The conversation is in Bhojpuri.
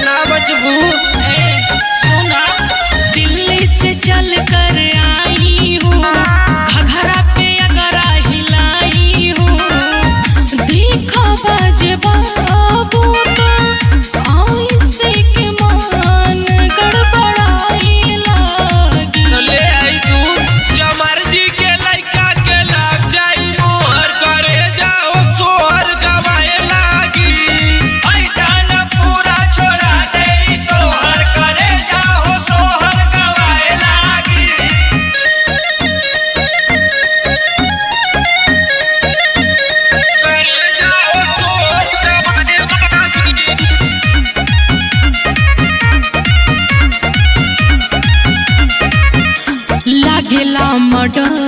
ना बचबू। सुना, दिल्ली से चल कर आई हूँ, घघरा पे अगरा हिलाई हूँ, देखा बाजे बाबू तो ऐसे के मान गड़बड़ाई लागी। ले आईसू चमर जी के लइका के लग जाई मोहर, करे जाओ सोहर गवाए लागी। ऐसा पूरा छोड़ा दे तोहर, करे जाओ सोहर गवाए लागी। करे जाओ सोहर गवाए लागी। लागेला मडर